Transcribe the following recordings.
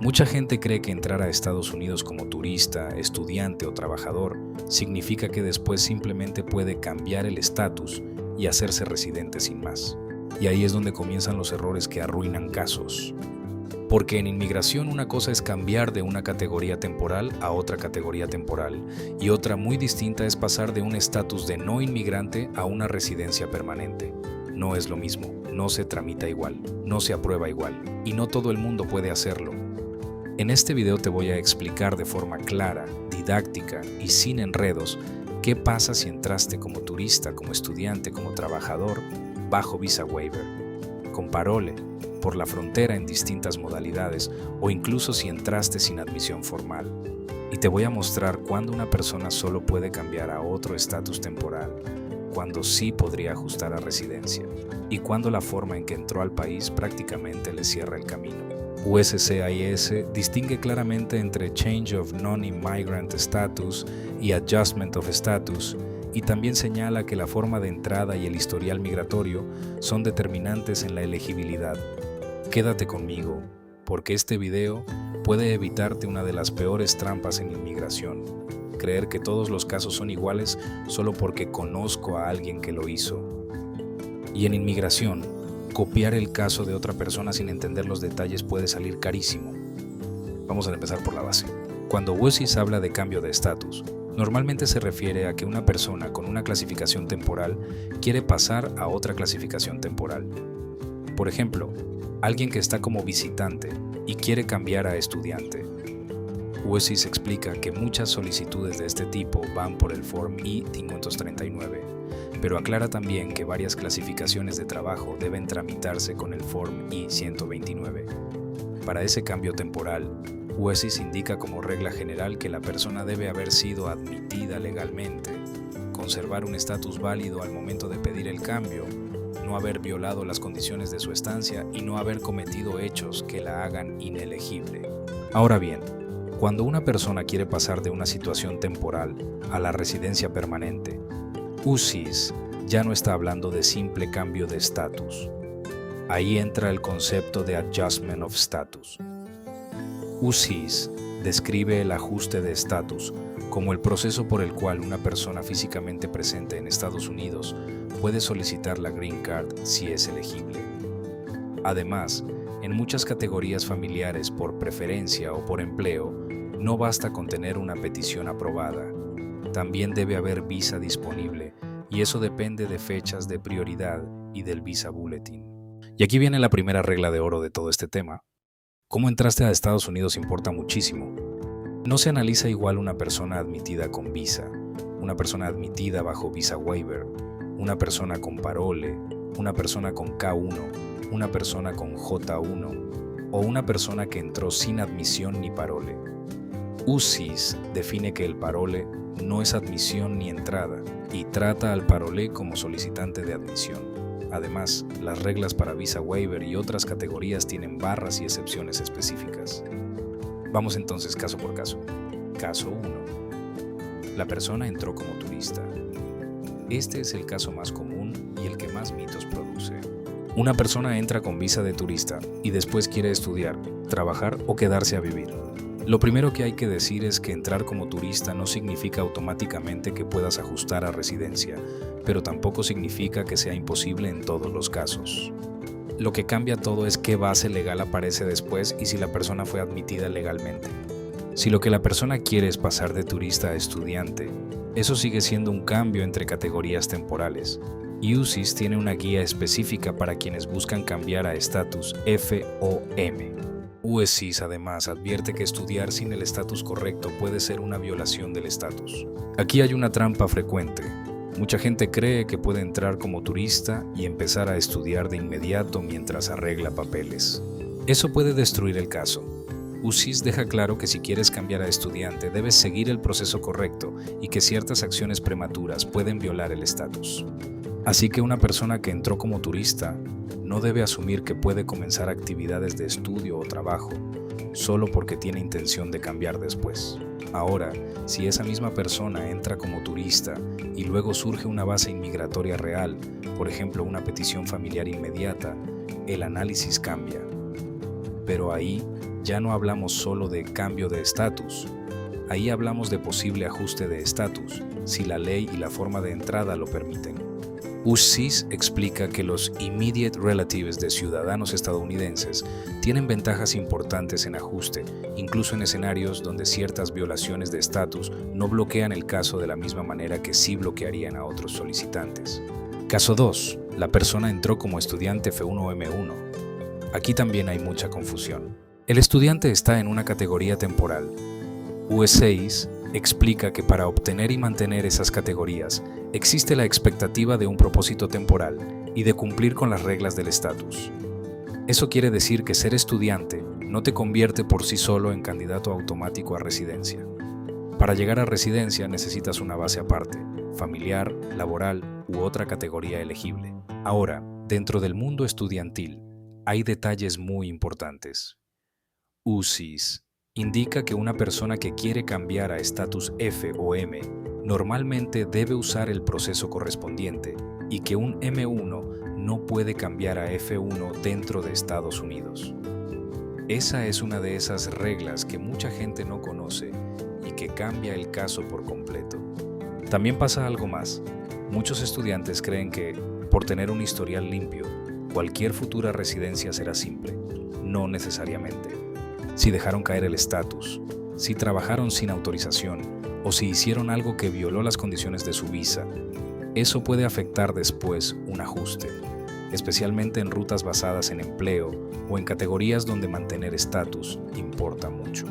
Mucha gente cree que entrar a Estados Unidos como turista, estudiante o trabajador significa que después simplemente puede cambiar el estatus y hacerse residente sin más. Y ahí es donde comienzan los errores que arruinan casos. Porque en inmigración una cosa es cambiar de una categoría temporal a otra categoría temporal y otra muy distinta es pasar de un estatus de no inmigrante a una residencia permanente. No es lo mismo, no se tramita igual, no se aprueba igual y no todo el mundo puede hacerlo. En este video te voy a explicar de forma clara, didáctica y sin enredos qué pasa si entraste como turista, como estudiante, como trabajador, bajo visa waiver, con parole, por la frontera en distintas modalidades o incluso si entraste sin admisión formal. Y te voy a mostrar cuándo una persona solo puede cambiar a otro estatus temporal, cuándo sí podría ajustar a residencia y cuándo la forma en que entró al país prácticamente le cierra el camino. USCIS distingue claramente entre Change of Non-Immigrant Status y Adjustment of Status y también señala que la forma de entrada y el historial migratorio son determinantes en la elegibilidad. Quédate conmigo, porque este video puede evitarte una de las peores trampas en inmigración: creer que todos los casos son iguales solo porque conozco a alguien que lo hizo. Y en inmigración, copiar el caso de otra persona sin entender los detalles puede salir carísimo. Vamos a empezar por la base. Cuando USCIS habla de cambio de estatus, normalmente se refiere a que una persona con una clasificación temporal quiere pasar a otra clasificación temporal. Por ejemplo, alguien que está como visitante y quiere cambiar a estudiante. USCIS explica que muchas solicitudes de este tipo van por el Form I-539, pero aclara también que varias clasificaciones de trabajo deben tramitarse con el Form I-129. Para ese cambio temporal, USCIS indica como regla general que la persona debe haber sido admitida legalmente, conservar un estatus válido al momento de pedir el cambio, no haber violado las condiciones de su estancia y no haber cometido hechos que la hagan inelegible. Ahora bien, cuando una persona quiere pasar de una situación temporal a la residencia permanente, USCIS ya no está hablando de simple cambio de estatus. Ahí entra el concepto de Adjustment of Status. USCIS describe el ajuste de estatus como el proceso por el cual una persona físicamente presente en Estados Unidos puede solicitar la Green Card si es elegible. Además, en muchas categorías familiares por preferencia o por empleo, no basta con tener una petición aprobada. También debe haber visa disponible, y eso depende de fechas de prioridad y del Visa Bulletin. Y aquí viene la primera regla de oro de todo este tema. Cómo entraste a Estados Unidos importa muchísimo. No se analiza igual una persona admitida con visa, una persona admitida bajo visa waiver, una persona con parole, una persona con K1, una persona con J1 o una persona que entró sin admisión ni parole. USCIS define que el parole no es admisión ni entrada y trata al parole como solicitante de admisión. Además, las reglas para visa waiver y otras categorías tienen barras y excepciones específicas. Vamos entonces caso por caso. Caso 1. La persona entró como turista. Este es el caso más común y el que más mitos produce. Una persona entra con visa de turista y después quiere estudiar, trabajar o quedarse a vivir. Lo primero que hay que decir es que entrar como turista no significa automáticamente que puedas ajustar a residencia, pero tampoco significa que sea imposible en todos los casos. Lo que cambia todo es qué base legal aparece después y si la persona fue admitida legalmente. Si lo que la persona quiere es pasar de turista a estudiante, eso sigue siendo un cambio entre categorías temporales. USCIS tiene una guía específica para quienes buscan cambiar a estatus F o M. USCIS además advierte que estudiar sin el estatus correcto puede ser una violación del estatus. Aquí hay una trampa frecuente. Mucha gente cree que puede entrar como turista y empezar a estudiar de inmediato mientras arregla papeles. Eso puede destruir el caso. USCIS deja claro que si quieres cambiar a estudiante debes seguir el proceso correcto y que ciertas acciones prematuras pueden violar el estatus. Así que una persona que entró como turista no debe asumir que puede comenzar actividades de estudio o trabajo solo porque tiene intención de cambiar después. Ahora, si esa misma persona entra como turista y luego surge una base inmigratoria real, por ejemplo una petición familiar inmediata, el análisis cambia. Pero ahí ya no hablamos solo de cambio de estatus. Ahí hablamos de posible ajuste de estatus, si la ley y la forma de entrada lo permiten. USCIS explica que los immediate relatives de ciudadanos estadounidenses tienen ventajas importantes en ajuste, incluso en escenarios donde ciertas violaciones de estatus no bloquean el caso de la misma manera que sí bloquearían a otros solicitantes. Caso 2. La persona entró como estudiante F1 o M1. Aquí también hay mucha confusión. El estudiante está en una categoría temporal. USCIS explica que para obtener y mantener esas categorías existe la expectativa de un propósito temporal y de cumplir con las reglas del estatus. Eso quiere decir que ser estudiante no te convierte por sí solo en candidato automático a residencia. Para llegar a residencia necesitas una base aparte, familiar, laboral u otra categoría elegible. Ahora, dentro del mundo estudiantil, hay detalles muy importantes. USCIS indica que una persona que quiere cambiar a estatus F o M normalmente debe usar el proceso correspondiente y que un M1 no puede cambiar a F1 dentro de Estados Unidos. Esa es una de esas reglas que mucha gente no conoce y que cambia el caso por completo. También pasa algo más. Muchos estudiantes creen que, por tener un historial limpio, cualquier futura residencia será simple. No necesariamente. Si dejaron caer el estatus, si trabajaron sin autorización o si hicieron algo que violó las condiciones de su visa, eso puede afectar después un ajuste, especialmente en rutas basadas en empleo o en categorías donde mantener estatus importa mucho.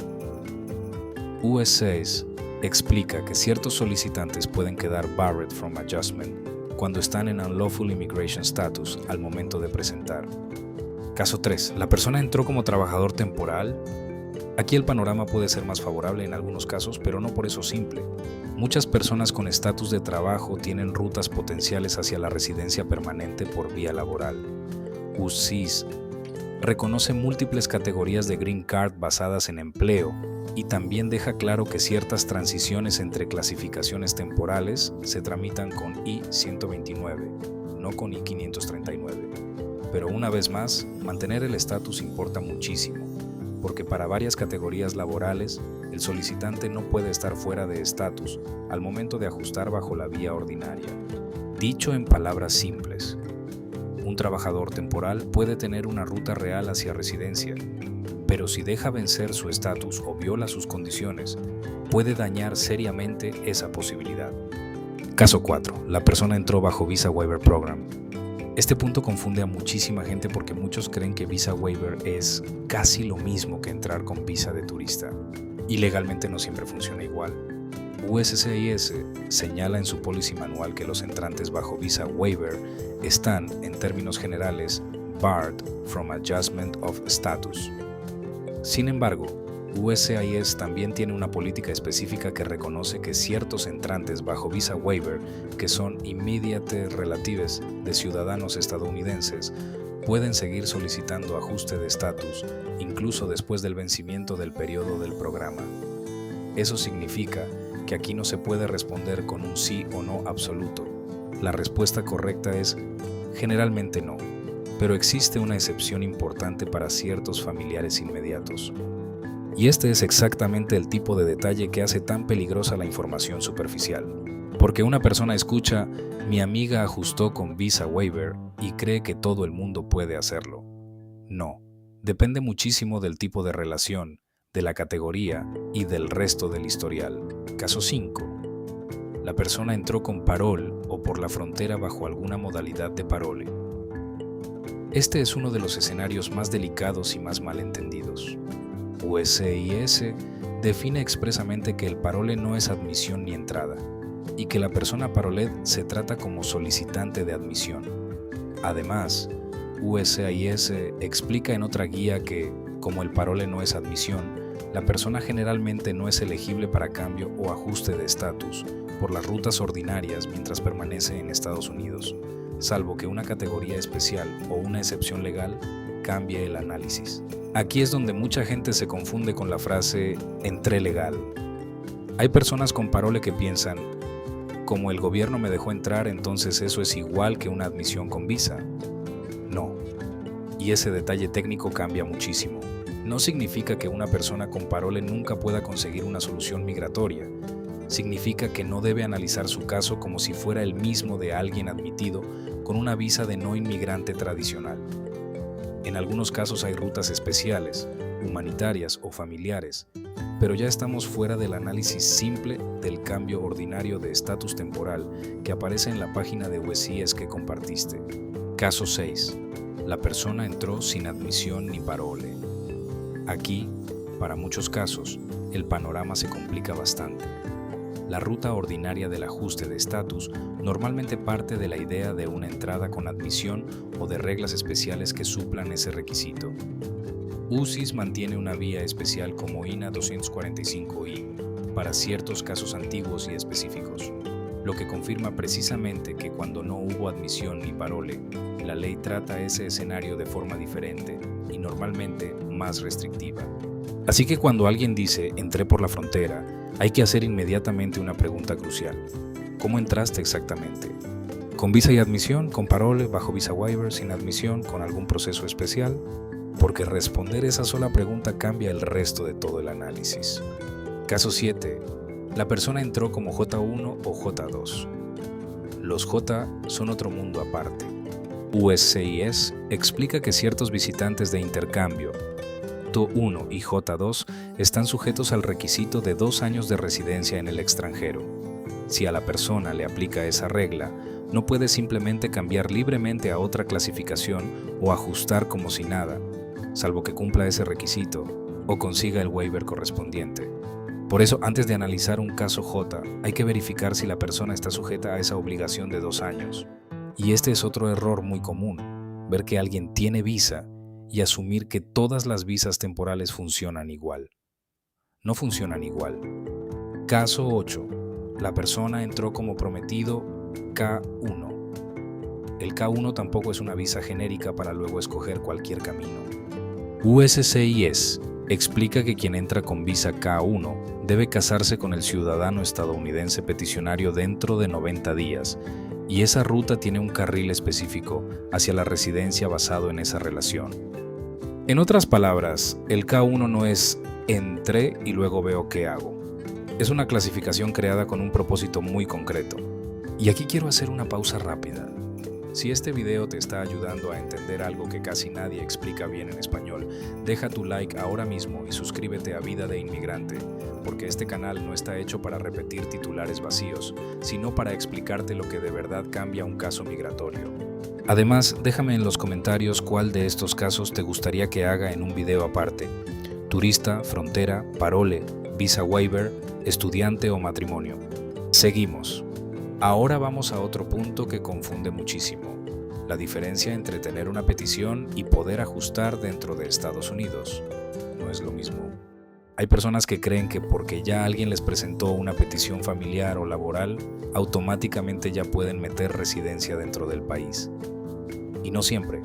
USCIS explica que ciertos solicitantes pueden quedar barred from adjustment cuando están en unlawful immigration status al momento de presentar. Caso 3. ¿La persona entró como trabajador temporal? Aquí el panorama puede ser más favorable en algunos casos, pero no por eso simple. Muchas personas con estatus de trabajo tienen rutas potenciales hacia la residencia permanente por vía laboral. USCIS reconoce múltiples categorías de Green Card basadas en empleo y también deja claro que ciertas transiciones entre clasificaciones temporales se tramitan con I-129, no con I-539. Pero una vez más, mantener el estatus importa muchísimo, porque para varias categorías laborales, el solicitante no puede estar fuera de estatus al momento de ajustar bajo la vía ordinaria. Dicho en palabras simples, un trabajador temporal puede tener una ruta real hacia residencia, pero si deja vencer su estatus o viola sus condiciones, puede dañar seriamente esa posibilidad. Caso 4. La persona entró bajo Visa Waiver Program. Este punto confunde a muchísima gente porque muchos creen que Visa Waiver es casi lo mismo que entrar con visa de turista, y legalmente no siempre funciona igual. USCIS señala en su policy manual que los entrantes bajo Visa Waiver están, en términos generales, barred from adjustment of status. Sin embargo, USCIS también tiene una política específica que reconoce que ciertos entrantes bajo Visa Waiver, que son immediate relatives de ciudadanos estadounidenses, pueden seguir solicitando ajuste de estatus, incluso después del vencimiento del periodo del programa. Eso significa que aquí no se puede responder con un sí o no absoluto. La respuesta correcta es generalmente no, pero existe una excepción importante para ciertos familiares inmediatos. Y este es exactamente el tipo de detalle que hace tan peligrosa la información superficial. Porque una persona escucha, mi amiga ajustó con Visa Waiver y cree que todo el mundo puede hacerlo. No, depende muchísimo del tipo de relación, de la categoría y del resto del historial. Caso 5. La persona entró con parol o por la frontera bajo alguna modalidad de parole. Este es uno de los escenarios más delicados y más malentendidos. USCIS define expresamente que el parole no es admisión ni entrada, y que la persona paroled se trata como solicitante de admisión. Además, USCIS explica en otra guía que, como el parole no es admisión, la persona generalmente no es elegible para cambio o ajuste de estatus por las rutas ordinarias mientras permanece en Estados Unidos, salvo que una categoría especial o una excepción legal cambie el análisis. Aquí es donde mucha gente se confunde con la frase entré legal. Hay personas con parole que piensan, como el gobierno me dejó entrar, entonces eso es igual que una admisión con visa. No, y ese detalle técnico cambia muchísimo. no significa que una persona con parole nunca pueda conseguir una solución migratoria. Significa que no debe analizar su caso como si fuera el mismo de alguien admitido con una visa de no inmigrante tradicional. En algunos casos hay rutas especiales, humanitarias o familiares, pero ya estamos fuera del análisis simple del cambio ordinario de estatus temporal que aparece en la página de USCIS que compartiste. Caso 6. La persona entró sin admisión ni parole. Aquí, para muchos casos, el panorama se complica bastante. La ruta ordinaria del ajuste de estatus normalmente parte de la idea de una entrada con admisión o de reglas especiales que suplan ese requisito. USCIS mantiene una vía especial como INA 245I para ciertos casos antiguos y específicos, lo que confirma precisamente que cuando no hubo admisión ni parole, la ley trata ese escenario de forma diferente y normalmente más restrictiva. Así que cuando alguien dice entré por la frontera, hay que hacer inmediatamente una pregunta crucial. ¿Cómo entraste exactamente? ¿Con visa y admisión? ¿Con parole? ¿Bajo visa waiver? ¿Sin admisión? ¿Con algún proceso especial? Porque responder esa sola pregunta cambia el resto de todo el análisis. Caso 7. La persona entró como J1 o J2. Los J son otro mundo aparte. USCIS explica que ciertos visitantes de intercambio, J1 y J2, están sujetos al requisito de 2 años de residencia en el extranjero. Si a la persona le aplica esa regla, no puede simplemente cambiar libremente a otra clasificación o ajustar como si nada, salvo que cumpla ese requisito o consiga el waiver correspondiente. Por eso, antes de analizar un caso J, hay que verificar si la persona está sujeta a esa obligación de 2 años. Y este es otro error muy común, ver que alguien tiene visa y asumir que todas las visas temporales funcionan igual. No funcionan igual. Caso 8. La persona entró como prometido K1. El K1 tampoco es una visa genérica para luego escoger cualquier camino. USCIS explica que quien entra con visa K1 debe casarse con el ciudadano estadounidense peticionario dentro de 90 días, y esa ruta tiene un carril específico hacia la residencia basado en esa relación. En otras palabras, el K1 no es entré y luego veo qué hago. Es una clasificación creada con un propósito muy concreto. Y aquí quiero hacer una pausa rápida. Si este video te está ayudando a entender algo que casi nadie explica bien en español, deja tu like ahora mismo y suscríbete a Vida de Inmigrante, porque este canal no está hecho para repetir titulares vacíos, sino para explicarte lo que de verdad cambia un caso migratorio. Además, déjame en los comentarios cuál de estos casos te gustaría que haga en un video aparte: turista, frontera, parole, visa waiver, estudiante o matrimonio. Seguimos. Ahora vamos a otro punto que confunde muchísimo: la diferencia entre tener una petición y poder ajustar dentro de Estados Unidos. No es lo mismo. Hay personas que creen que porque ya alguien les presentó una petición familiar o laboral, automáticamente ya pueden meter residencia dentro del país. Y no siempre.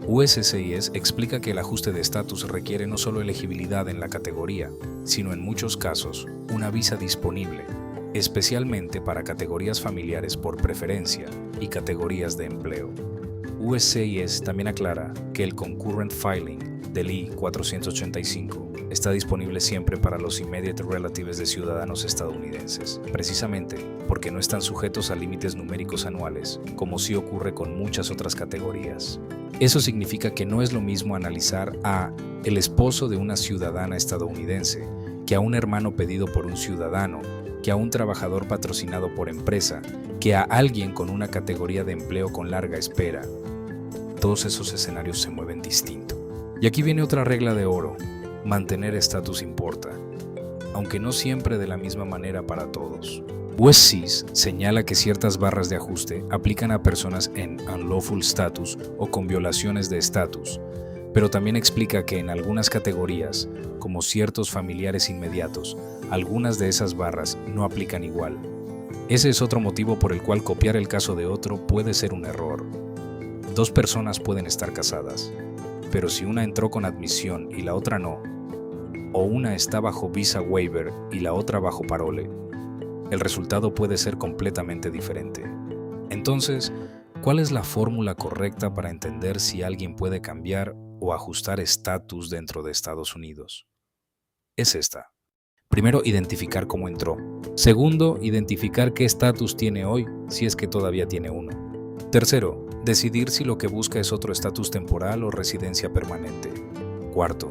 USCIS explica que el ajuste de estatus requiere no solo elegibilidad en la categoría, sino en muchos casos una visa disponible, especialmente para categorías familiares por preferencia y categorías de empleo. USCIS también aclara que el Concurrent Filing del I-485 está disponible siempre para los immediate relatives de ciudadanos estadounidenses, precisamente porque no están sujetos a límites numéricos anuales, como sí ocurre con muchas otras categorías. Eso significa que no es lo mismo analizar a el esposo de una ciudadana estadounidense que a un hermano pedido por un ciudadano, que a un trabajador patrocinado por empresa, que a alguien con una categoría de empleo con larga espera. Todos esos escenarios se mueven distinto. Y aquí viene otra regla de oro: mantener estatus importa, aunque no siempre de la misma manera para todos. USCIS señala que ciertas barras de ajuste aplican a personas en unlawful status o con violaciones de estatus, pero también explica que en algunas categorías, como ciertos familiares inmediatos, algunas de esas barras no aplican igual. Ese es otro motivo por el cual copiar el caso de otro puede ser un error. 2 personas pueden estar casadas, pero si una entró con admisión y la otra no, o una está bajo visa waiver y la otra bajo parole, el resultado puede ser completamente diferente. Entonces, ¿cuál es la fórmula correcta para entender si alguien puede cambiar o ajustar estatus dentro de Estados Unidos? Es esta. Primero, identificar cómo entró. Segundo, identificar qué estatus tiene hoy, si es que todavía tiene uno. Tercero, decidir si lo que busca es otro estatus temporal o residencia permanente. Cuarto,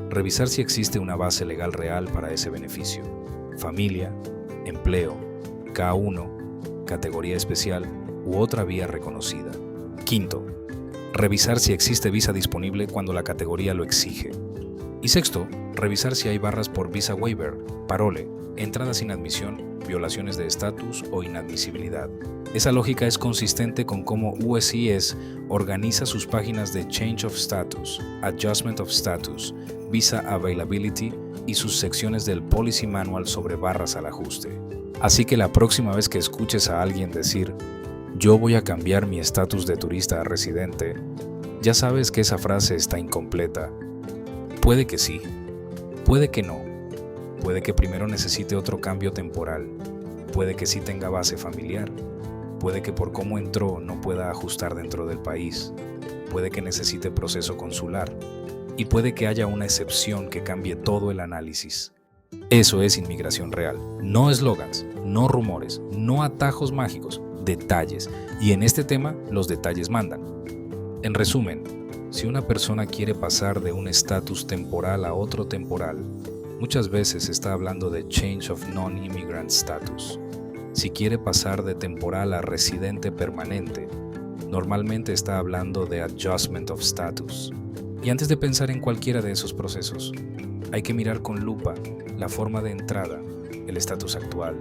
revisar si existe una base legal real para ese beneficio. Familia, empleo, K1, categoría especial u otra vía reconocida. Quinto, revisar si existe visa disponible cuando la categoría lo exige. Y sexto, revisar si hay barras por visa waiver, parole, entrada sin admisión, violaciones de estatus o inadmisibilidad. Esa lógica es consistente con cómo USCIS organiza sus páginas de Change of Status, Adjustment of Status, Visa Availability y sus secciones del Policy Manual sobre barras al ajuste. Así que la próxima vez que escuches a alguien decir "yo voy a cambiar mi estatus de turista a residente", ya sabes que esa frase está incompleta. Puede que sí, puede que no, puede que primero necesite otro cambio temporal, puede que sí tenga base familiar, puede que por cómo entró no pueda ajustar dentro del país, puede que necesite proceso consular y puede que haya una excepción que cambie todo el análisis. Eso es inmigración real, no eslogans, no rumores, no atajos mágicos, detalles, y en este tema los detalles mandan. En resumen, si una persona quiere pasar de un estatus temporal a otro temporal, muchas veces está hablando de Change of Non-Immigrant Status. Si quiere pasar de temporal a residente permanente, normalmente está hablando de Adjustment of Status. Y antes de pensar en cualquiera de esos procesos, hay que mirar con lupa la forma de entrada, el estatus actual,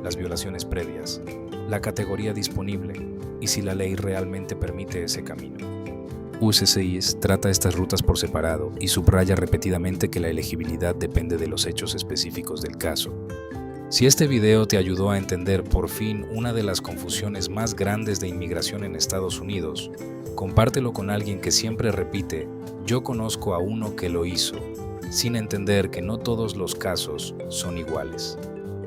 las violaciones previas, la categoría disponible y si la ley realmente permite ese camino. USCIS trata estas rutas por separado y subraya repetidamente que la elegibilidad depende de los hechos específicos del caso. Si este video te ayudó a entender por fin una de las confusiones más grandes de inmigración en Estados Unidos, compártelo con alguien que siempre repite "yo conozco a uno que lo hizo", sin entender que no todos los casos son iguales.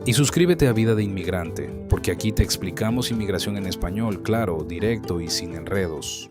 Y suscríbete a Vida de Inmigrante, porque aquí te explicamos inmigración en español, claro, directo y sin enredos.